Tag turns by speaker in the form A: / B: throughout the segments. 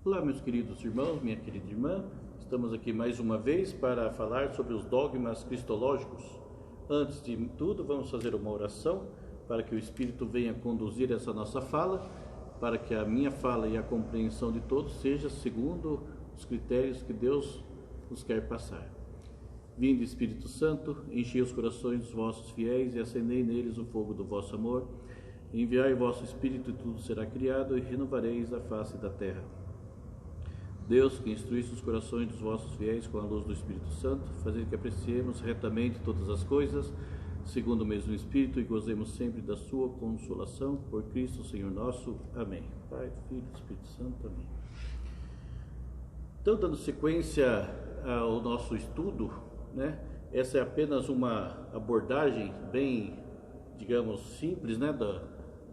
A: Olá, meus queridos irmãos, minha querida irmã, estamos aqui mais uma vez para falar sobre os dogmas cristológicos. Antes de tudo, vamos fazer uma oração para que o Espírito venha conduzir essa nossa fala, para que a minha fala e a compreensão de todos seja segundo os critérios que Deus nos quer passar. Vinde, Espírito Santo, enchei os corações dos vossos fiéis e acendei neles o fogo do vosso amor. Enviai o vosso Espírito e tudo será criado e renovareis a face da terra. Deus, que instruísse os corações dos vossos fiéis com a luz do Espírito Santo, fazendo que apreciemos retamente todas as coisas, segundo o mesmo Espírito, e gozemos sempre da sua consolação, por Cristo Senhor nosso. Amém. Pai, Filho e Espírito Santo. Amém. Então, dando sequência ao nosso estudo, essa é apenas uma abordagem bem, digamos, simples,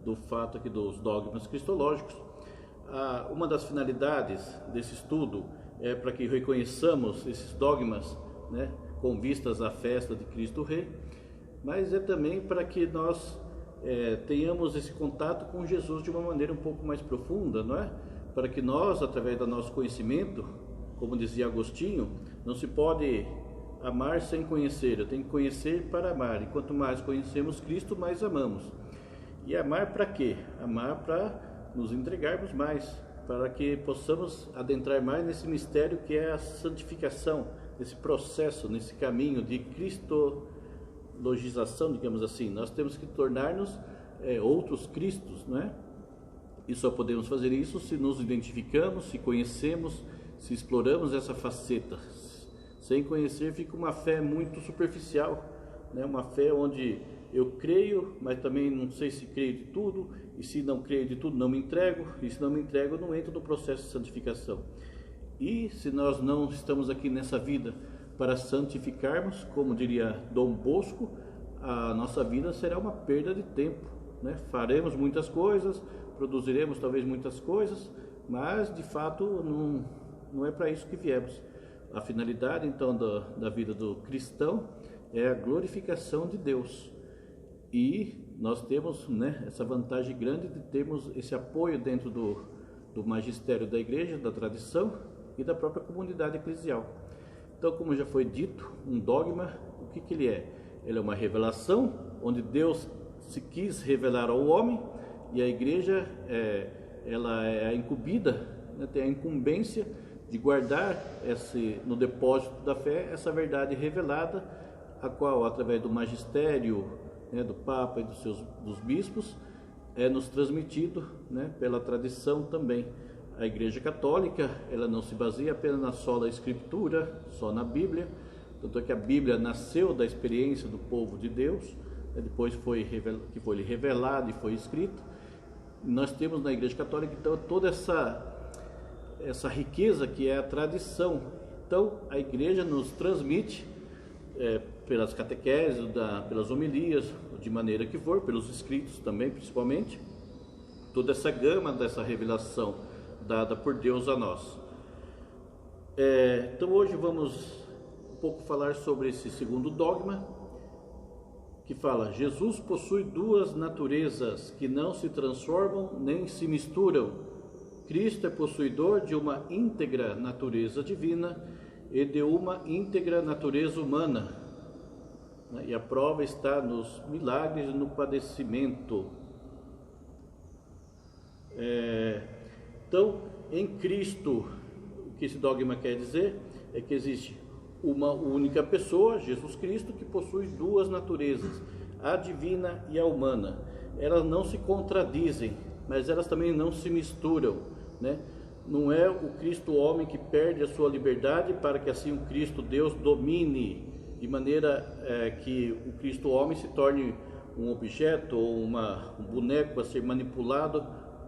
A: do fato aqui dos dogmas cristológicos. Uma das finalidades desse estudo é para que reconheçamos esses dogmas, com vistas à festa de Cristo Rei, mas é também para que nós tenhamos esse contato com Jesus de uma maneira um pouco mais profunda, para que nós, através do nosso conhecimento, como dizia Agostinho, não se pode amar sem conhecer, eu tenho que conhecer para amar, e quanto mais conhecemos Cristo, mais amamos. E amar para quê? Amar para nos entregarmos mais, para que possamos adentrar mais nesse mistério que é a santificação, nesse processo, nesse caminho de cristologização, digamos assim. Nós temos que tornar-nos outros Cristos, E só podemos fazer isso se nos identificamos, se conhecemos, se exploramos essa faceta. Sem conhecer fica uma fé muito superficial, Uma fé onde eu creio, mas também não sei se creio de tudo, e se não creio de tudo não me entrego, e se não me entrego eu não entro no processo de santificação. E se nós não estamos aqui nessa vida para santificarmos, como diria Dom Bosco, a nossa vida será uma perda de tempo, Faremos muitas coisas, produziremos talvez muitas coisas, mas de fato não é para isso que viemos. A finalidade então da vida do cristão é a glorificação de Deus. E nós temos essa vantagem grande de termos esse apoio dentro do magistério da igreja, da tradição e da própria comunidade eclesial. Então, como já foi dito, um dogma, o que ele é? Ele é uma revelação onde Deus se quis revelar ao homem, e a igreja ela é incumbida, tem a incumbência de guardar no depósito da fé essa verdade revelada, a qual, através do magistério, do Papa e dos bispos, é nos transmitido pela tradição também. A Igreja Católica, ela não se baseia apenas na sola Escritura, só na Bíblia, tanto é que a Bíblia nasceu da experiência do povo de Deus, depois que foi revelado e foi escrito. Nós temos na Igreja Católica então toda essa riqueza que é a tradição. Então a Igreja nos transmite pelas catequeses, pelas homilias, de maneira que for, pelos escritos também, principalmente, toda essa gama dessa revelação dada por Deus a nós. Então hoje vamos um pouco falar sobre esse segundo dogma, que fala: Jesus possui duas naturezas que não se transformam nem se misturam. Cristo é possuidor de uma íntegra natureza divina e de uma íntegra natureza humana. E a prova está nos milagres e no padecimento. Então, em Cristo, o que esse dogma quer dizer é que existe uma única pessoa, Jesus Cristo, que possui duas naturezas, a divina e a humana. Elas não se contradizem, mas elas também não se misturam, Não é o Cristo homem que perde a sua liberdade para que assim o Cristo Deus domine, de maneira que o Cristo homem se torne um objeto ou um boneco a ser manipulado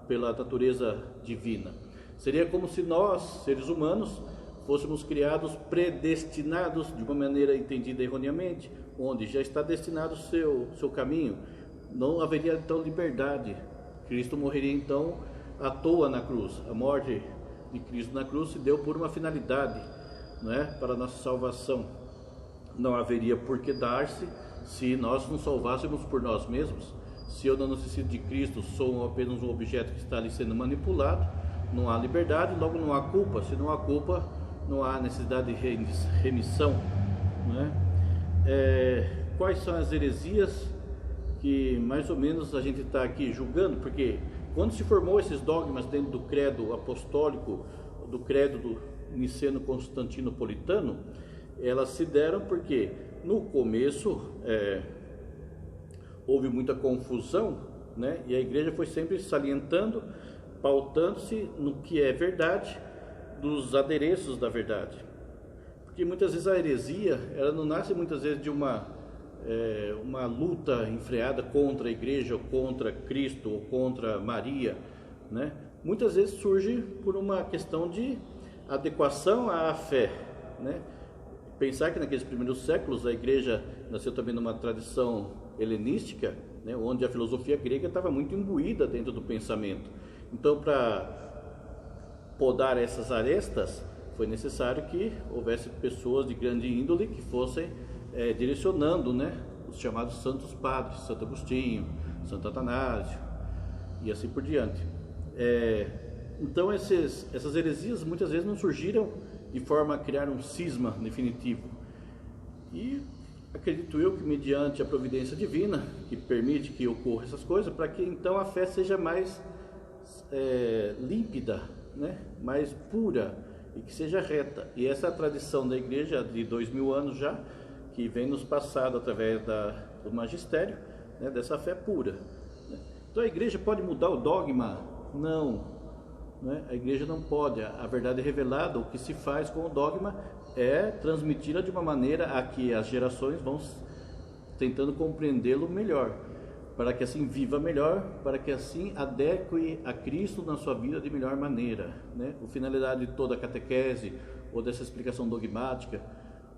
A: pela natureza divina. Seria como se nós, seres humanos, fôssemos criados predestinados, de uma maneira entendida erroneamente, onde já está destinado o seu caminho. Não haveria então liberdade. Cristo morreria então à toa na cruz. A morte de Cristo na cruz se deu por uma finalidade, para a nossa salvação. Não haveria por que dar-se se nós nos salvássemos por nós mesmos. Se eu não necessito de Cristo, sou apenas um objeto que está ali sendo manipulado, não há liberdade, logo não há culpa. Se não há culpa, não há necessidade de remissão, né? Quais são as heresias que mais ou menos a gente está aqui julgando? Porque quando se formou esses dogmas dentro do credo apostólico, do credo do niceno-constantinopolitano, elas se deram porque no começo houve muita confusão, né? E a igreja foi sempre salientando, pautando-se no que é verdade, dos adereços da verdade. Porque muitas vezes a heresia, ela não nasce muitas vezes de uma luta enfreada contra a igreja, ou contra Cristo, ou contra Maria, né? Muitas vezes surge por uma questão de adequação à fé, né? Pensar que naqueles primeiros séculos a igreja nasceu também numa tradição helenística, né? Onde a filosofia grega estava muito imbuída dentro do pensamento. Então, para podar essas arestas, foi necessário que houvesse pessoas de grande índole que fossem direcionando, né, os chamados santos padres, Santo Agostinho, Santo Atanásio e assim por diante. Então essas heresias muitas vezes não surgiram de forma a criar um cisma definitivo, e acredito eu que mediante a providência divina que permite que ocorra essas coisas, para que então a fé seja mais límpida, né, mais pura, e que seja reta. E essa é a tradição da igreja de 2000 anos já, que vem nos passado através do magistério, né, dessa fé pura, né? Então a igreja pode mudar o dogma? Não, né? A igreja não pode. A verdade é revelada. O que se faz com o dogma é transmiti-la de uma maneira a que as gerações vão tentando compreendê-lo melhor, para que assim viva melhor, para que assim adeque a Cristo na sua vida de melhor maneira, né? A finalidade de toda a catequese, ou dessa explicação dogmática,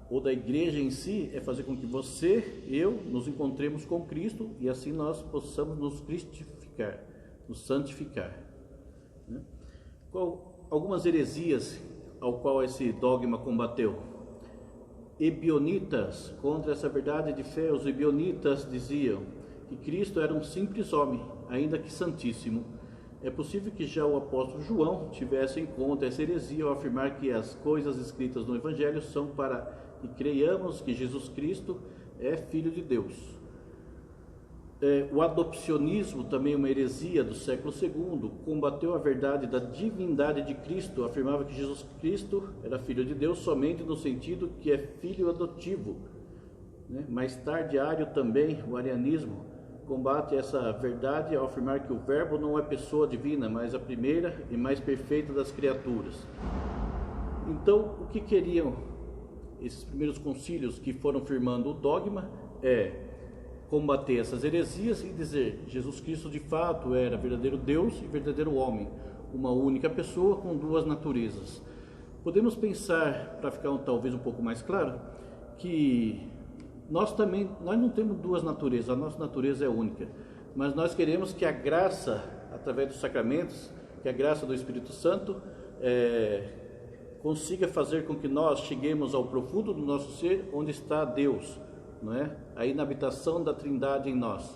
A: ou da igreja em si, é fazer com que você, eu, nos encontremos com Cristo, e assim nós possamos nos cristificar, nos santificar, né? Algumas heresias ao qual esse dogma combateu. Ebionitas, contra essa verdade de fé, os ebionitas diziam que Cristo era um simples homem, ainda que santíssimo. É possível que já o apóstolo João tivesse em conta essa heresia ao afirmar que as coisas escritas no Evangelho são para que creiamos que Jesus Cristo é Filho de Deus. O adopcionismo, também uma heresia do século II, combateu a verdade da divindade de Cristo, afirmava que Jesus Cristo era Filho de Deus somente no sentido que é filho adotivo, né? Mais tardiário também, o arianismo, combate essa verdade ao afirmar que o Verbo não é pessoa divina, mas a primeira e mais perfeita das criaturas. Então, o que queriam esses primeiros concílios que foram firmando o dogma combater essas heresias e dizer: Jesus Cristo de fato era verdadeiro Deus e verdadeiro homem, uma única pessoa com duas naturezas. Podemos pensar, para ficar talvez um pouco mais claro, que nós não temos duas naturezas, a nossa natureza é única, mas nós queremos que a graça, através dos sacramentos, que a graça do Espírito Santo consiga fazer com que nós cheguemos ao profundo do nosso ser, onde está Deus, não é? A inabitação da Trindade em nós.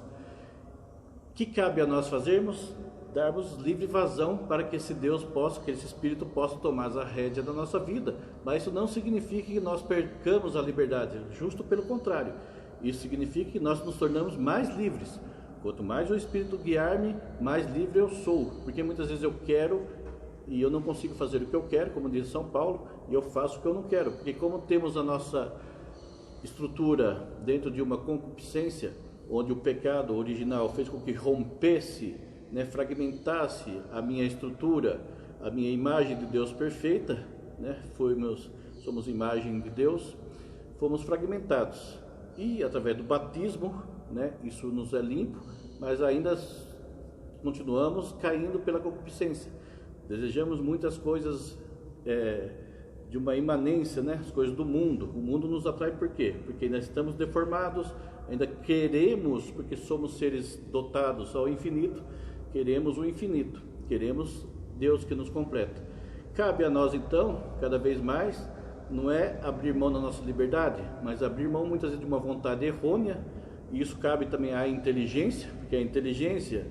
A: O que cabe a nós fazermos? Darmos livre vazão para que esse Deus possa, que esse Espírito possa tomar a rédea da nossa vida. Mas isso não significa que nós percamos a liberdade, justo pelo contrário. Isso significa que nós nos tornamos mais livres. Quanto mais o Espírito guiar-me, mais livre eu sou. Porque muitas vezes eu quero e eu não consigo fazer o que eu quero, como diz São Paulo, e eu faço o que eu não quero. Porque como temos a nossa estrutura dentro de uma concupiscência, onde o pecado original fez com que rompesse, né, fragmentasse a minha estrutura, a minha imagem de Deus perfeita, né, somos imagem de Deus, fomos fragmentados, e através do batismo, né, isso nos é limpo, mas ainda continuamos caindo pela concupiscência, desejamos muitas coisas de uma imanência, né, as coisas do mundo. O mundo nos atrai por quê? Porque ainda estamos deformados, ainda queremos, porque somos seres dotados ao infinito, queremos o infinito, queremos Deus que nos completa. Cabe a nós então, cada vez mais, não é abrir mão da nossa liberdade, mas abrir mão muitas vezes de uma vontade errônea, e isso cabe também à inteligência, porque a inteligência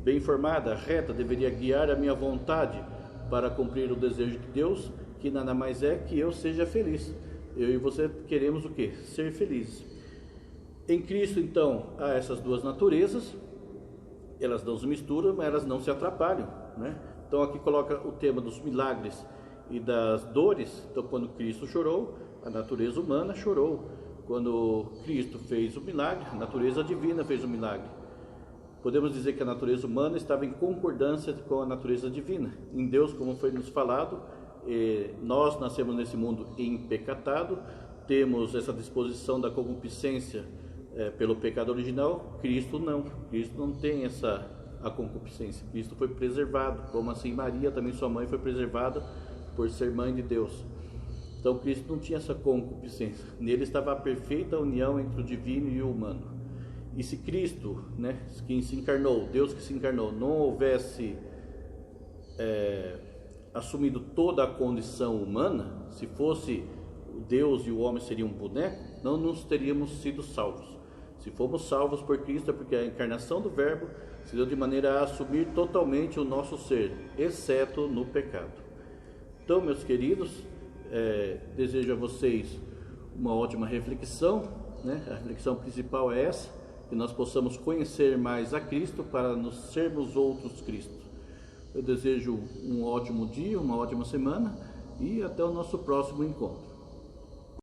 A: bem formada, reta, deveria guiar a minha vontade para cumprir o desejo de Deus, que nada mais é que eu seja feliz. Eu e você queremos o quê? Ser felizes. Em Cristo, então, há essas duas naturezas, elas não se misturam, mas elas não se atrapalham, né? Então aqui coloca o tema dos milagres e das dores. Então, quando Cristo chorou, a natureza humana chorou. Quando Cristo fez o milagre, a natureza divina fez o milagre. Podemos dizer que a natureza humana estava em concordância com a natureza divina. Em Deus, como foi nos falado, nós nascemos nesse mundo empecatado, temos essa disposição da concupiscência pelo pecado original. Cristo não tem a concupiscência. Cristo foi preservado, como assim Maria, também sua mãe, foi preservada por ser mãe de Deus. Então Cristo não tinha essa concupiscência. Nele estava a perfeita união entre o divino e o humano. E se Cristo, né, quem se encarnou, Deus que se encarnou, não houvesse assumido toda a condição humana, se fosse Deus e o homem seria um boneco, não nos teríamos sido salvos. Se fomos salvos por Cristo é porque a encarnação do Verbo se deu de maneira a assumir totalmente o nosso ser, exceto no pecado. Então, meus queridos, desejo a vocês uma ótima reflexão, né? A reflexão principal é essa, que nós possamos conhecer mais a Cristo para nos sermos outros Cristos. Eu desejo um ótimo dia, uma ótima semana e até o nosso próximo encontro.